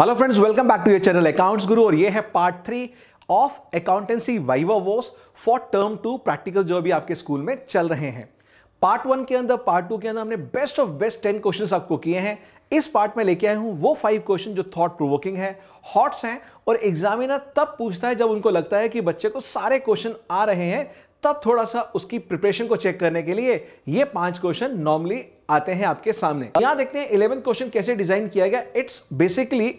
Hello friends, welcome back to your channel accounts Guru. और ये है part 3 of accountancy viva voce for term 2 practical जो भी आपके स्कूल में चल रहे हैं। पार्ट 1 के अंदर, पार्ट 2 के अंदर हमने बेस्ट ऑफ बेस्ट 10 क्वेश्चंस आपको किए हैं। इस पार्ट में लेके आया हूं वो 5 क्वेश्चन जो थॉट प्रोवोकिंग है, हॉट्स हैं, और एग्जामिनर तब पूछता है जब उनको लगता है कि बच्चे को सारे क्वेश्चन आ रहे हैं, तब थोड़ा सा उसकी प्रिपरेशन को चेक करने के लिए ये 5 क्वेश्चन नॉर्मली आते हैं आपके सामने। यहां देखते हैं 11th क्वेश्चन कैसे डिजाइन किया गया। It's basically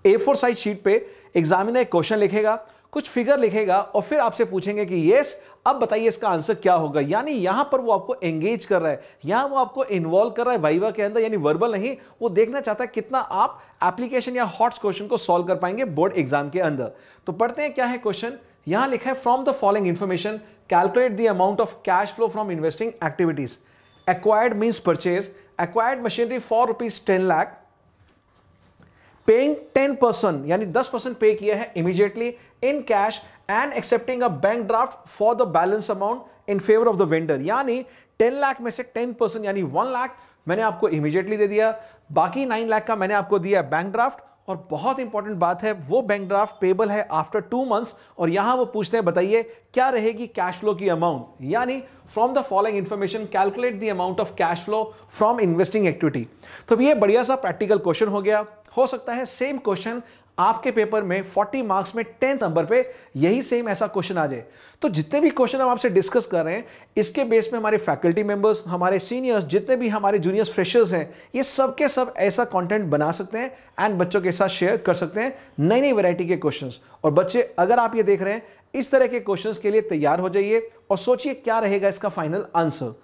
A4 size sheet पे एग्जामिनर एक क्वेश्चन लिखेगा, कुछ फिगर लिखेगा और फिर आपसे पूछेंगे कि यस अब बताइए इसका आंसर क्या होगा। यानी यहां पर वो आपको एंगेज कर रहा है, यहां वो आपको इन्वॉल्व कर रहा है वाइवा के अंदर, यानी वर्बल नहीं, वो देखना चाहता है कितना आप एप्लीकेशन या हॉट्स क्वेश्चन को सॉल्व कर पाएंगे बोर्ड एग्जाम के अंदर। तो पढ़ते हैं क्या है क्वेश्चन। यहां लिखा है from the following information calculate the amount of cash flow from investing activities. Acquired means purchase, acquired machinery for ₹10 lakh, paying 10% यानी 10% पे किया है immediately in cash and accepting a bank draft for the balance amount in favour of the vendor. यानी 10 लाख में से 10% यानी 1 लाख मैंने आपको इमीडिएटली दे दिया, बाकी 9 लाख का मैंने आपको दिया बैंक ड्राफ्ट। और बहुत इंपॉर्टेंट बात है, वो बैंक ड्राफ्ट पेबल है आफ्टर 2 मंथ्स। और यहां वो पूछते हैं बताइए क्या रहेगी कैश फ्लो की अमाउंट। यानी from the following information calculate the amount of cash flow from investing activity. तो ये बढ़िया सा प्रैक्टिकल क्वेश्चन हो गया। हो सकता है सेम क्वेश्चन आपके पेपर में 40 मार्क्स में 10th नंबर पे यही सेम ऐसा क्वेश्चन आ जाए। तो जितने भी क्वेश्चन हम आपसे डिस्कस कर रहे हैं, इसके बेस में हमारे फैकल्टी मेंबर्स, हमारे सीनियर्स, जितने भी हमारे जूनियर्स, फ्रेशर्स हैं, ये सब के सब ऐसा कंटेंट बना सकते हैं एंड बच्चों के साथ शेयर कर सकते हैं नई नई वैरायटी के क्वेश्चंस। और बच्चे अगर आप ये देख रहे हैं, इस तरह के क्वेश्चंस के लिए तैयार हो जाइए और सोचिए क्या रहेगा इसका फाइनल आंसर।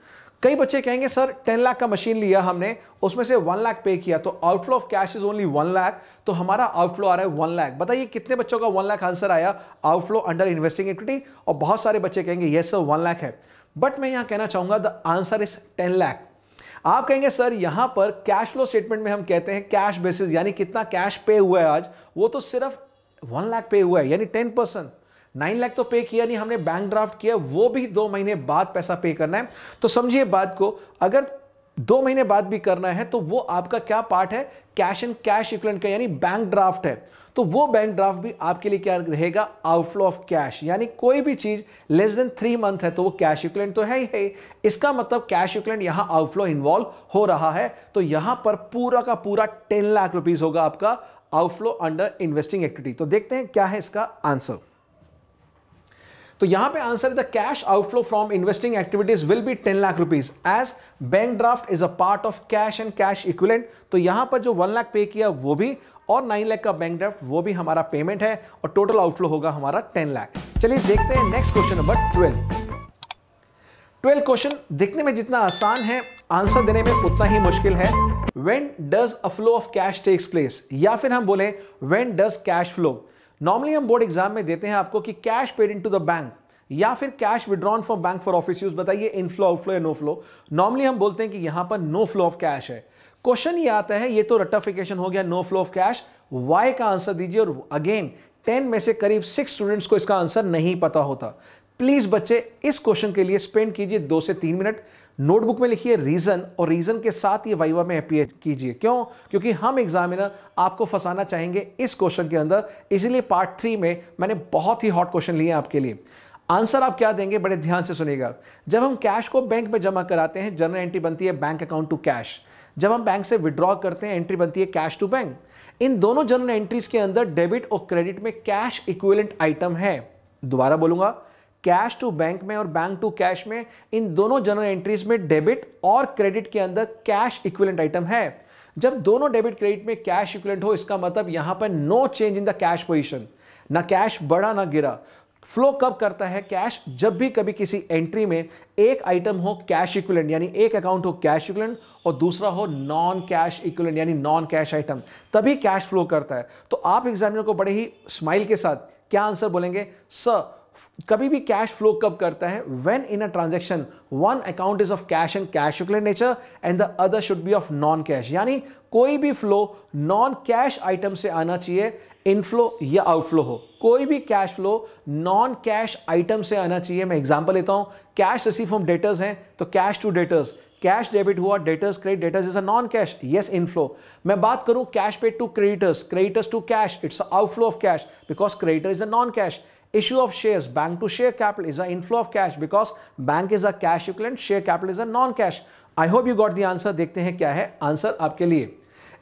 कई बच्चे कहेंगे सर 10 लाख का मशीन लिया हमने, उसमें से 1 लाख पे किया, तो outflow of cash is only 1 lakh, तो हमारा आउटफ्लो आ रहा है 1 लाख। बताइए कितने बच्चों का 1 लाख आंसर आया आउटफ्लो अंडर इन्वेस्टिंग एक्टिविटी। और बहुत सारे बच्चे कहेंगे यस सर 1 लाख है, बट मैं यहां कहना चाहूंगा द आंसर इज 10 लाख। आप कहेंगे सर यहां पर कैश फ्लो स्टेटमेंट में हम कहते हैं कैश बेसिस, यानी कितना कैश पे हुआ है आज, वो तो सिर्फ 1 लाख पे हुआ है, यानी 10%। 9 लाख तो पे किया नहीं हमने, बैंक ड्राफ्ट किया, वो भी 2 महीने बाद पैसा पे करना है। तो समझिए बात को, अगर 2 महीने बाद भी करना है तो वो आपका क्या पार्ट है, कैश एंड कैश इक्विवेलेंट का, यानी बैंक ड्राफ्ट है। तो वो बैंक ड्राफ्ट भी आपके लिए क्या रहेगा, आउटफ्लो ऑफ कैश। यानी कोई भी चीज लेस देन 3 मंथ है तो वो कैश इक्विवेलेंट तो है ही है, इसका मतलब कैश इक्विवेलेंट यहां आउटफ्लो इन्वॉल्व हो रहा है। तो यहां पर पूरा का पूरा 10 लाख रुपीस होगा आपका आउटफ्लो अंडर इन्वेस्टिंग एक्टिविटी। तो देखते हैं क्या है इसका आंसर। तो यहां पे आंसर है the cash outflow from investing activities will be 10 lakh rupees as bank draft is a part of cash and cash equivalent. तो यहां पर जो 1 लाख पे किया वो भी, और 9 लाख का बैंक ड्राफ्ट वो भी हमारा पेमेंट है, और टोटल आउटफ्लो होगा हमारा 10 लाख। चलिए देखते हैं नेक्स्ट क्वेश्चन नंबर 12 क्वेश्चन दिखने में जितना आसान है, आंसर देने में उतना ही मुश्किल है। When does a flow of cash takes place, या फिर हम बोले when does cash flow. Normally हम बोर्ड एग्जाम में देते हैं आपको कि cash paid into the bank या फिर cash withdrawn from bank for office use. बताइए इनफ्लो, आउटफ्लो या नो फ्लो। नॉर्मली हम बोलते हैं कि यहां पर नो फ्लो ऑफ कैश है। क्वेश्चन ये आता है, ये तो रट्टाफिकेशन हो गया, no flow of cash, why का आंसर दीजिए। और अगेन 10 में से करीब 6 स्टूडेंट्स को इसका आंसर नहीं पता होता। प्लीज बच्चे इस क्वेश्चन के लिए स्पेंड कीजिए 2 से 3 मिनट, नोटबुक में लिखिए रीजन, और रीजन के साथ ये वाइवा में अपीयर कीजिए। क्यों? क्योंकि हम एग्जामिनर आपको फंसाना चाहेंगे इस क्वेश्चन के अंदर, इसीलिए पार्ट 3 में मैंने बहुत ही हॉट क्वेश्चन लिए आपके लिए। आंसर आप क्या देंगे, बड़े ध्यान से सुनिएगा। जब हम कैश को बैंक में जमा कराते हैं, जनरल एंट्री बनती है बैंक अकाउंट टू कैश। जब हम बैंक से विड्रॉ करते हैं, एंट्री बनती है कैश टू बैंक। इन दोनों जनरल एंट्रीज के अंदर डेबिट और क्रेडिट में कैश इक्विवेलेंट आइटम है। दोबारा बोलूंगा, कैश टू बैंक में और बैंक टू कैश में, इन दोनों जनरल एंट्रीज में डेबिट और क्रेडिट के अंदर कैश इक्विवेलेंट आइटम है। जब दोनों डेबिट क्रेडिट में कैश इक्विवेलेंट हो, इसका मतलब यहां पर no change in the cash position, ना कैश बढ़ा ना गिरा। फ्लो कब करता है कैश, जब भी कभी किसी एंट्री में एक आइटम हो कैश इक्विवेलेंट, यानी एक अकाउंट हो कैश इक्विवेलेंट और दूसरा हो नॉन कैश इक्विवेलेंट यानी नॉन कैश आइटम, तभी कैश फ्लो करता है। तो आप एग्जामिनर को बड़े ही स्माइल के साथ क्या आंसर बोलेंगे, सर कभी भी कैश फ्लो कब करता है, when in a transaction one account is of cash and cash equivalent nature and the other should be of non cash. यानी कोई भी फ्लो नॉन कैश आइटम से आना चाहिए, इनफ्लो या आउटफ्लो हो, कोई भी cash flow non cash item से आना चाहिए। मैं एग्जांपल लेता हूं, कैश रिसीव फ्रॉम डेटर्स हैं तो cash to debtors, cash debit हुआ, debtors credit, debtors is a non cash, yes inflow. मैं बात करूं cash paid to creditors, creditors to cash, it's outflow of cash because creditor is a non cash. Issue of shares, bank to share capital is an inflow of cash because bank is a cash equivalent, share capital is a non-cash. I hope you got the answer. देखते हैं क्या है answer आपके लिए।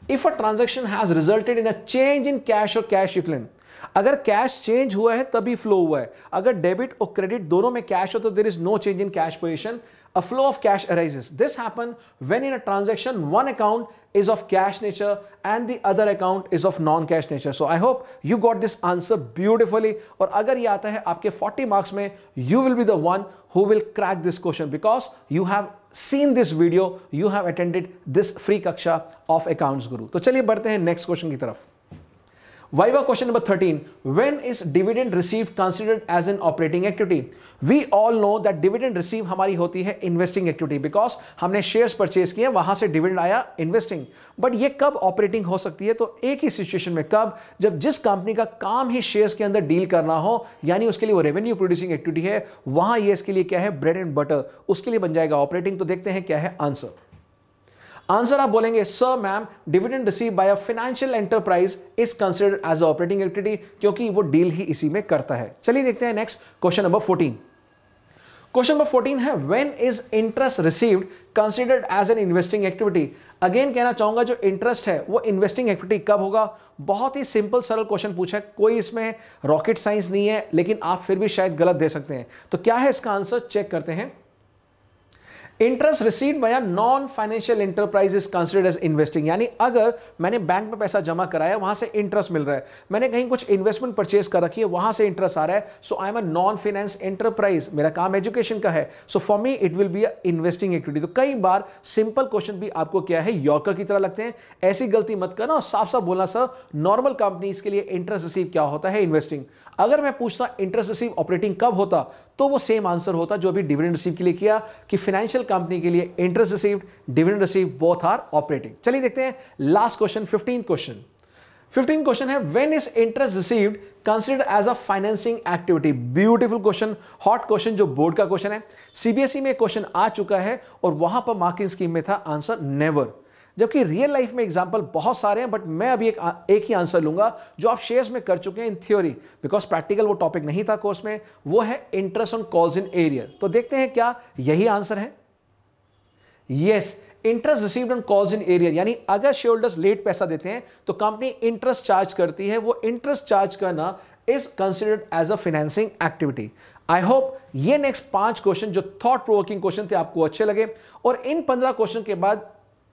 If a transaction has resulted in a change in cash or cash equivalent, अगर cash change हुआ है तभी फ्लो हुआ है। अगर डेबिट और क्रेडिट दोनों में कैश हो तो there is no change in cash position, a flow of cash arises. This happens when in a transaction one account is of cash nature and the other account is of non-cash nature. So I hope you got this answer beautifully. और अगर ये आता है आपके 40 marks में, you will be the one who will crack this question because you have seen this video, you have attended this free कक्षा of Accounts Guru. तो चलिए बढ़ते हैं नेक्स्ट क्वेश्चन की तरफ। Viva question number 13. When is dividend received considered as an operating activity? We all know that dividend receive हमारी होती है investing activity because हमने shares purchase किए, वहां से dividend आया investing. But ये कब operating हो सकती है? तो एक ही situation में कब, जब जिस कंपनी का काम ही shares के अंदर डील करना हो, यानी उसके लिए वो revenue producing activity है, वहां ये इसके लिए क्या है, bread and butter, उसके लिए बन जाएगा operating। तो देखते हैं क्या है आंसर। आंसर आप बोलेंगे sir ma'am dividend receive by a financial enterprise is considered as operating activity, क्योंकि वो डील ही इसी में करता है। चलिए देखते हैं next question number 14। Question number 14 है when is interest received considered as an investing activity. Again कहना चाहूंगा जो इंटरेस्ट है वो इन्वेस्टिंग एक्टिविटी कब होगा। बहुत ही सिंपल सरल क्वेश्चन पूछा है, कोई इसमें रॉकेट साइंस नहीं है, लेकिन आप फिर भी शायद गलत दे सकते हैं। तो क्या है इसका आंसर, चेक करते हैं। Interest received by a non financial enterprise is considered as investing, यानी अगर मैंने बैंक में पैसा जमा कराया, वहां से इंटरेस्ट मिल रहा है, मैंने कहीं कुछ इन्वेस्टमेंट परचेज कर रखी है, वहां से इंटरेस्ट आ रहा है, so I am a non finance enterprise, मेरा काम एजुकेशन का है, so for me it will be a investing activity. तो कई बार सिंपल क्वेश्चन भी आपको क्या है, यॉर्कर की तरह लगते हैं। ऐसी गलती मत करना और साफ साफ बोलना सर नॉर्मल कंपनीज के लिए इंटरेस्ट रिसीव क्या होता है, इन्वेस्टिंग। अगर मैं पूछता इंटरेस्ट रिसीव ऑपरेटिंग कब होता, तो वो सेम आंसर होता जो अभी डिविडेंड रिसीव के लिए किया कि फाइनेंशियल कंपनी के लिए interest received, dividend receive both are operating. चलिए देखते हैं लास्ट क्वेश्चन, 15 क्वेश्चन है when is interest received considered as a financing activity. Beautiful question, hot question, जो बोर्ड का क्वेश्चन है। सीबीएसई में क्वेश्चन आ चुका है और वहां पर मार्किंग स्कीम में था आंसर नेवर, जबकि रियल लाइफ में एग्जांपल बहुत सारे हैं, बट मैं अभी एक ही आंसर लूंगा जो आप शेयर्स में कर चुके हैं इन थ्योरी, बिकॉज प्रैक्टिकल वो टॉपिक नहीं था कोर्स में, वो है interest on calls in arrear. तो देखते हैं क्या यही आंसर है। Yes, interest received on calls in arrear, यानी अगर शेयर होल्डर्स लेट पैसा देते हैं तो कंपनी इंटरेस्ट चार्ज करती है, वो इंटरेस्ट चार्ज करना is considered as a financing activity. I hope ये नेक्स्ट 5 क्वेश्चन जो थॉट प्रोवोकिंग क्वेश्चन थे आपको अच्छे लगे, और इन 15 क्वेश्चन के बाद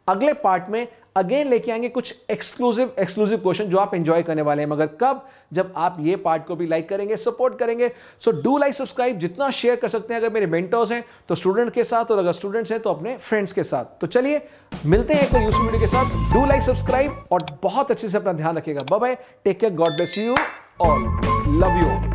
अगले पार्ट में अगेन लेके आएंगे कुछ एक्सक्लूसिव क्वेश्चन जो आप एंजॉय करने वाले हैं, मगर कब, जब आप ये पार्ट को भी लाइक करेंगे, सपोर्ट करेंगे। सो डू लाइक सब्सक्राइब, जितना शेयर कर सकते हैं, अगर मेरे मेंटर्स हैं तो स्टूडेंट के साथ, और अगर स्टूडेंट्स हैं तो अपने फ्रेंड्स के साथ। तो चलिए मिलते हैं कोई यूजफुल वीडियो के साथ। डू लाइक सब्सक्राइब और बहुत अच्छे से अपना ध्यान रखिएगा। Bye bye, take care, God bless you all, love you all.